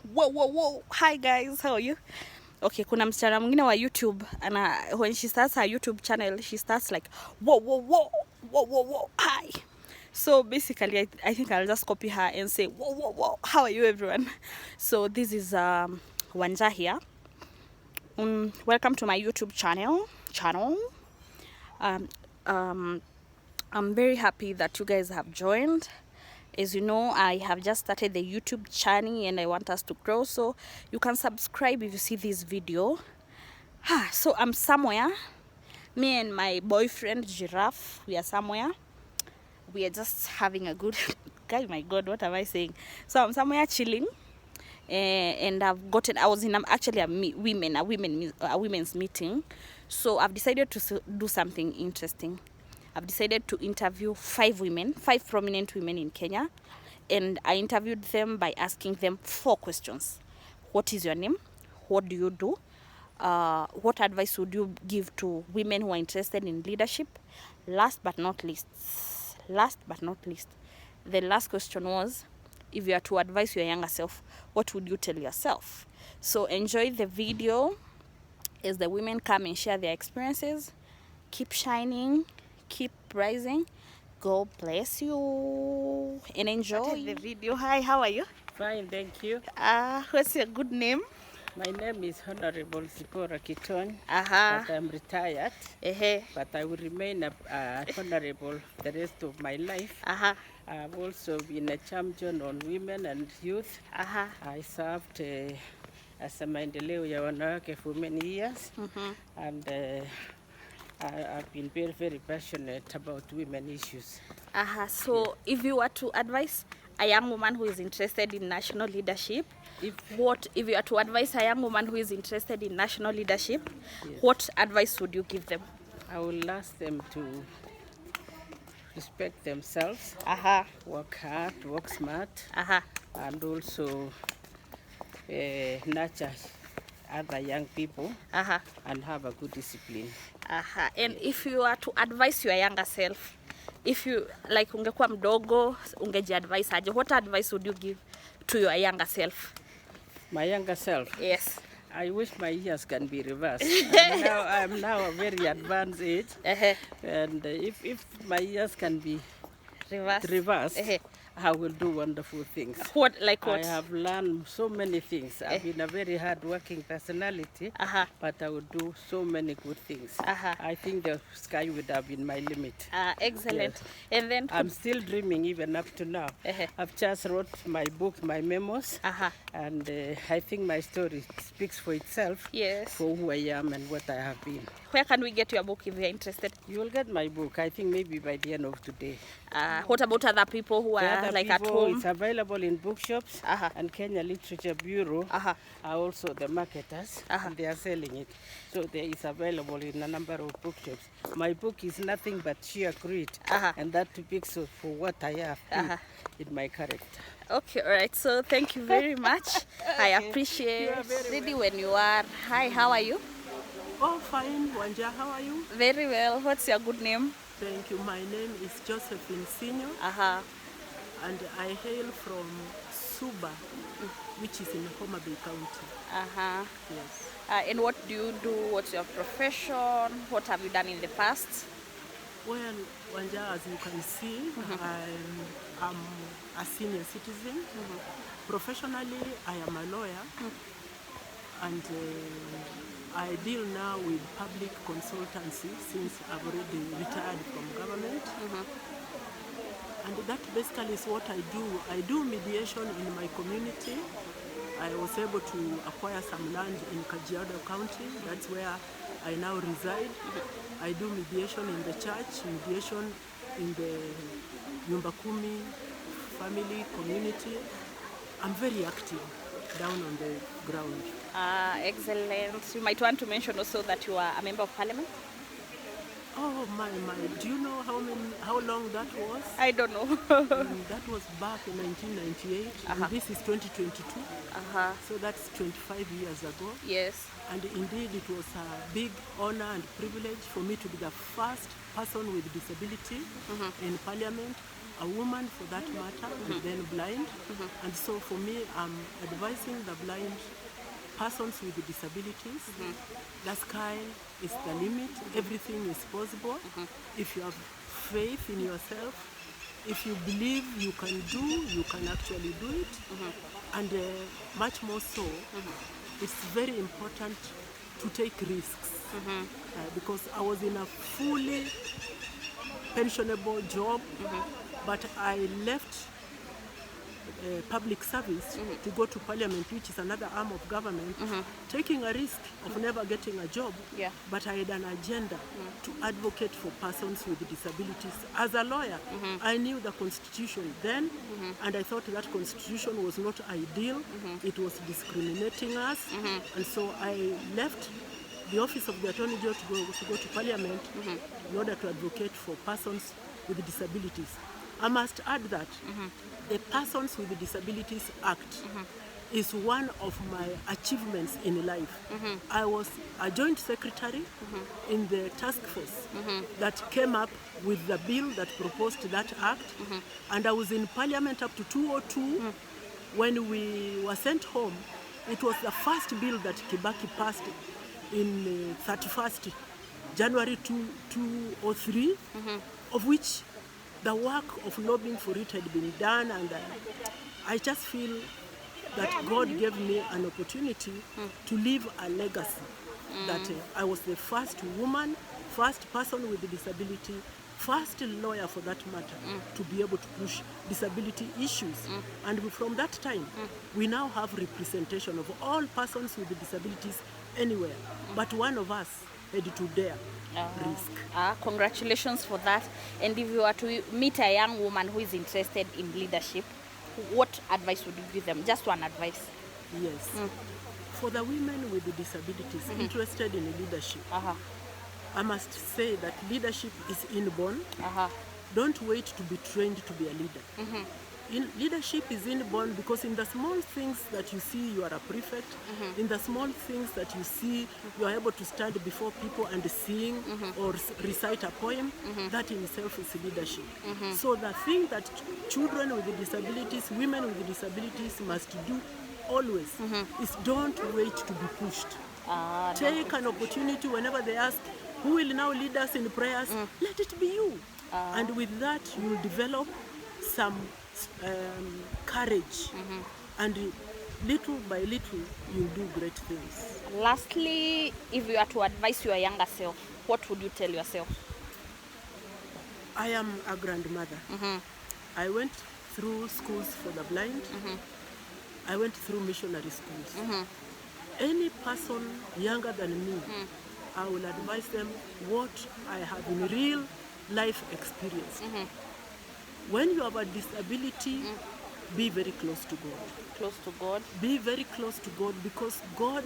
Whoa. Hi guys, how are you? Okay, kuna msichana mwingine wa YouTube when she starts her YouTube channel, she starts like whoa. Hi. So basically I think I'll just copy her and say whoa. How are you everyone? So this is Wanja here. Welcome to my YouTube channel. I'm very happy that you guys have joined. As you know, I have just started the YouTube channel and I want us to grow, so you can subscribe if you see this video. So I'm somewhere, me and my boyfriend Giraffe, we are somewhere. We are just having a good guy, my god, what am I saying? So I'm somewhere chilling, and I was in actually a women's meeting. So I've decided to do something interesting. I've decided to interview five prominent women in Kenya, and I interviewed them by asking them 4 questions. What is your name? What do you do? What advice would you give to women who are interested in leadership? Last but not least, the last question was, if you are to advise your younger self, what would you tell yourself? So enjoy the video as the women come and share their experiences. Keep shining, keep rising. God bless you and enjoy the video. Hi, how are you? Fine, thank you. What's your good name? My name is Honorable Zipporah Kiton, Uh-huh. but I'm retired. Uh-huh. But I will remain honorable the rest of my life. Uh-huh. I've also been a champion on women and youth. Uh-huh. I served as a maendeleo ya wanawake for many years. And I've been very, very passionate about women issues. So if you were to advise a young woman who is interested in national leadership, if you are to advise a young woman who is interested in national leadership, Yes. What advice would you give them? I will ask them to respect themselves, work hard, work smart, and also nurture other young people and have a good discipline. And if you are to advise your younger self, if you like ungekuwa mdogo ungejiadvise aje, what advice would you give to your younger self? My younger self? Yes. I wish my years can be reversed. I'm now a very advanced age, and if my years can be reversed, I will do wonderful things. What? I have learned so many things. I've been a very hard-working personality, but I will do so many good things. I think the sky would have been my limit. Excellent. Yes. And then I'm still dreaming even up to now. I've just wrote my book, my memos, and I think my story speaks for itself. Yes. For who I am and what I have been. Where can we get your book if you're interested? You will get my book, I think maybe by the end of today. What about other people who are like at home? It's available in bookshops, and Kenya Literature Bureau are also the marketers, and they are selling it. So there is available in a number of bookshops. My book is nothing but sheer grit, and that speaks for what I have been in my character. Okay, all right. So thank you very much. I appreciate really when you are. Hi, how are you? Oh, fine. Wanja, how are you? Very well. What's your good name? Thank you. My name is Josephine Kumi, and I hail from Suba, which is in Homa Bay County. Yes. And what do you do? What's your profession? What have you done in the past? Well, Wanja, as you can see, I'm a senior citizen. Professionally, I am a lawyer, and I deal now with public consultancy since I've already retired from government. And that basically is what I do. I do mediation in my community. I was able to acquire some land in Kajiado County. That's where I now reside. I do mediation in the church, mediation in the Nyumba Kumi family community. I'm very active down on the ground. Excellent. You might want to mention also that you are a member of parliament. Oh my. Do you know how long that was? I don't know. That was back in 1998. And this is 2022. So that's 25 years ago. Yes. And indeed it was a big honor and privilege for me to be the first person with disability in parliament. a woman for that matter, and then blind. And so for me, I'm advising the blind persons with disabilities. The sky is the limit. Everything is possible. If you have faith in yourself, if you believe you can do, you can actually do it. And much more so, it's very important to take risks. Because I was in a fully pensionable job, but I left public service to go to parliament, which is another arm of government, taking a risk of never getting a job. But I had an agenda to advocate for persons with disabilities. As a lawyer, I knew the constitution then, and I thought that constitution was not ideal. It was discriminating us, and so I left the office of the Attorney General to go to Parliament in order to advocate for persons with disabilities. I must add that the Persons with Disabilities Act is one of my achievements in life. I was a joint secretary in the task force that came up with the bill that proposed that act, and I was in Parliament up to 2002 when we were sent home. It was the first bill that Kibaki passed in 31st January 2003, of which the work of lobbying for it had been done, and I just feel that God gave me an opportunity to leave a legacy, that I was the first woman, first person with a disability, first lawyer for that matter, to be able to push disability issues. And from that time, we now have representation of all persons with disabilities anywhere, but one of us had to dare risk. Congratulations for that. And if you were to meet a young woman who is interested in leadership, what advice would you give them? Just one advice. Yes. For the women with disabilities interested in leadership, I must say that leadership is inborn. Don't wait to be trained to be a leader. Leadership is inborn because in the small things that you see, you are a prefect. In the small things that you see, you are able to stand before people and sing or recite a poem. That in itself is leadership. So the thing that children with disabilities, women with disabilities must do always is don't wait to be pushed. Take an opportunity whenever they ask, who will now lead us in prayers? Let it be you. And with that, you will develop some courage, and little by little you'll do great things. Lastly, if you are to advise your younger self, what would you tell yourself? I am a grandmother. I went through schools for the blind. I went through missionary schools. Any person younger than me, I will advise them what I have in real life experience. When you have a disability, be very close to God. Close to God? Be very close to God, because God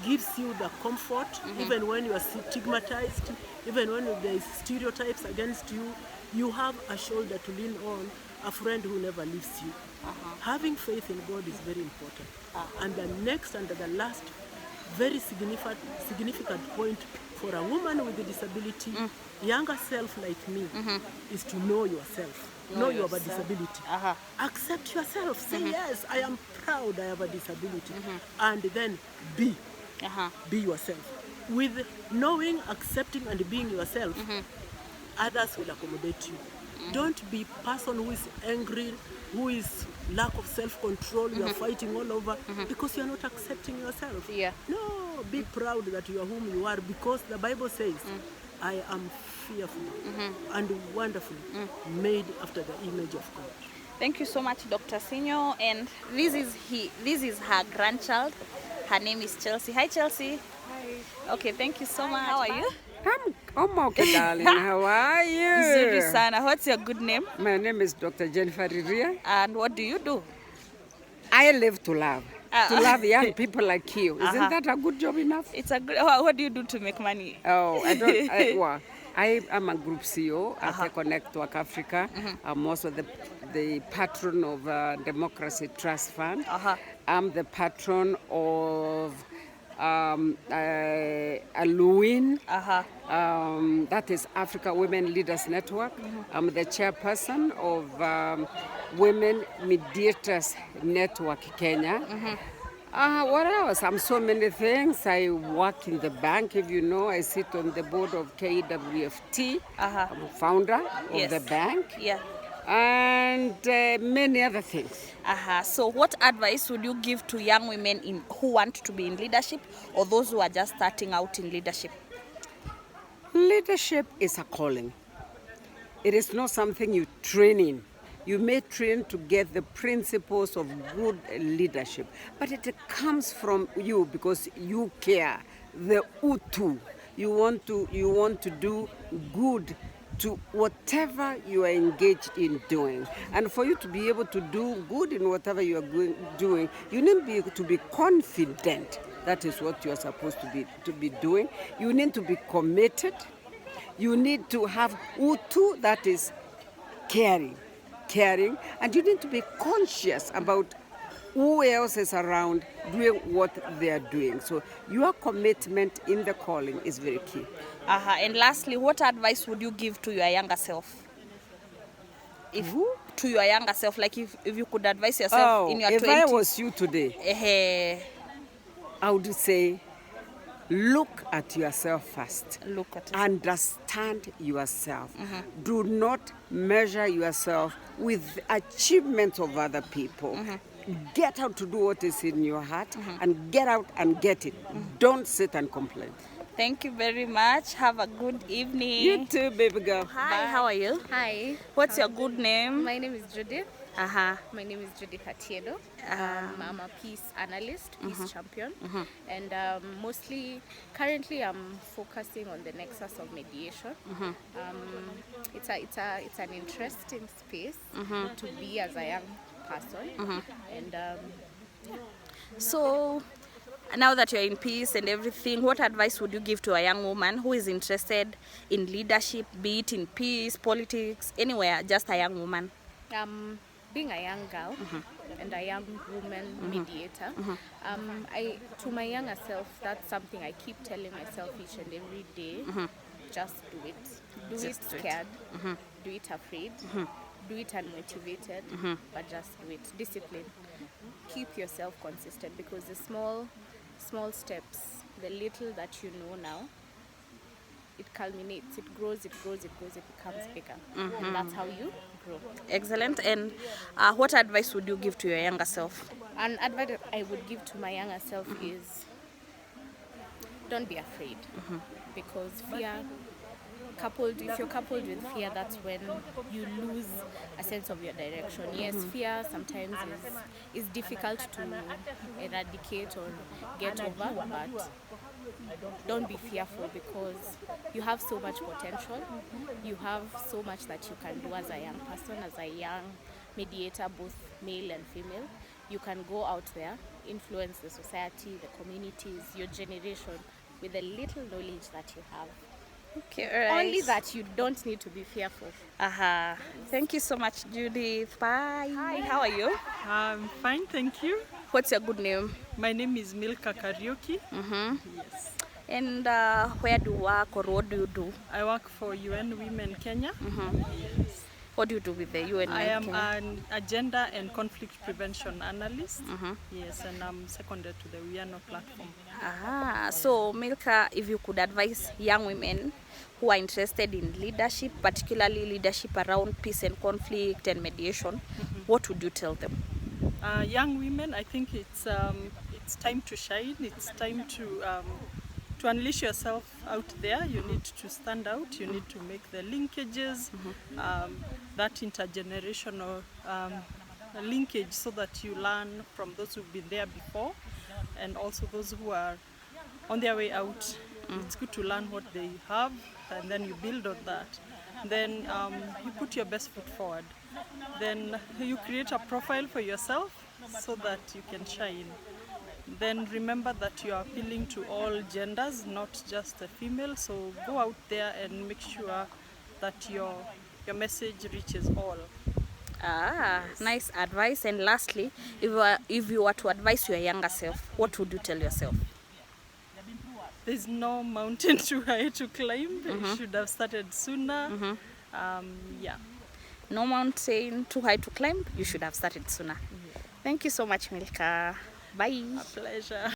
gives you the comfort, even when you are stigmatized, even when there is stereotypes against you, you have a shoulder to lean on, a friend who never leaves you. Having faith in God is very important. And the next and the last very significant point for a woman with a disability, younger self like me, is to know yourself. Know you have a disability. Accept yourself. Say, yes, I am proud I have a disability. And then be yourself. With knowing, accepting, and being yourself, others will accommodate you. Don't be a person who is angry, who is lack of self-control, you are fighting all over because you are not accepting yourself. No, be proud that you are whom you are, because the Bible says, I am fearful and wonderfully made after the image of God. Thank you so much, Dr. Sinyo. And this is her grandchild. Her name is Chelsea. Hi, Chelsea. Hi. Okay, thank you so much. How are you? I'm okay, darling. How are you? Zuri sana. What's your good name? My name is Dr. Jennifer Riria. And what do you do? I live to love. To love young people like you. Isn't that a good job enough? It's a good. What do you do to make money? Oh, I am a group CEO at Connect Work Africa. I'm also the patron of Democracy Trust Fund. I'm the patron of Aluin. Uh-huh. That is Africa Women Leaders Network. I'm the chairperson of Women Mediators Network Kenya. What else? I'm so many things. I work in the bank, if you know. I sit on the board of KWFT. I'm a founder of the bank. Yeah. And many other things. So what advice would you give to young women who want to be in leadership, or those who are just starting out in leadership? Leadership is a calling. It is not something you train in. You may train to get the principles of good leadership, but it comes from you because you care. The utu. You want to do good to whatever you are engaged in doing. And for you to be able to do good in whatever you are doing, you need to be confident. That is what you are supposed to be doing. You need to be committed. You need to have utu, that is caring, and you need to be conscious about who else is around doing what they are doing. So your commitment in the calling is very key. And lastly, what advice would you give to your younger self? To your younger self, like if you could advise yourself in your 20s. If I was you today, I would say, look at yourself first. Understand yourself. Do not measure yourself with achievements of other people. Get out to do what is in your heart and get out and get it. Don't sit and complain. Thank you very much. Have a good evening. You too, baby girl. Hi, bye. How are you? Hi. What's your good name? My name is Judith. My name is Judith Hatiedo. I'm a peace analyst, peace champion, and currently I'm focusing on the nexus of mediation. It's an interesting space to be as a young person, and So, now that you're in peace and everything, what advice would you give to a young woman who is interested in leadership, be it in peace, politics, anywhere, just a young woman? Being a young girl and a young woman mediator, to my younger self, that's something I keep telling myself each and every day. Just do it. Do it scared. Do it afraid. Do it unmotivated. But just do it. Discipline. Keep yourself consistent, because the small steps, the little that you know now, it culminates, it grows, it becomes bigger. And that's how you grow. Excellent. And what advice would you give to your younger self? An advice I would give to my younger self is, don't be afraid. Because fear, if you're coupled with fear, that's when you lose a sense of your direction. Yes, fear sometimes is difficult to eradicate or get over, but don't be fearful, because you have so much potential. You have so much that you can do as a young person, as a young mediator, both male and female. You can go out there, influence the society, the communities, your generation, with the little knowledge that you have. Okay, all right. Only that you don't need to be fearful. Thank you so much, Judith. Bye. Hi, how are you? I'm fine, thank you. What's your good name? My name is Milka Karaoke. Yes. And where do you work, or what do you do? I work for UN Women Kenya. Yes. What do you do with the UN I am Kenya? an agenda and conflict prevention analyst. Yes, and I'm seconded to the WIANO platform. So Milka, if you could advise young women who are interested in leadership, particularly leadership around peace and conflict and mediation, what would you tell them? Young women, I think it's time to shine. It's time to unleash yourself out there. You need to stand out. You need to make the linkages, that intergenerational linkage, so that you learn from those who've been there before, and also those who are on their way out. It's good to learn what they have, and then you build on that. Then you put your best foot forward. Then you create a profile for yourself so that you can shine. Then remember that you are appealing to all genders, not just the female. So go out there and make sure that your message reaches all. Nice advice. And lastly, if you were to advise your younger self, what would you tell yourself? there's no mountain too high to climb. You should have started sooner. Yeah. No mountain too high to climb. You should have started sooner. Thank you so much, Milka. Bye. A pleasure.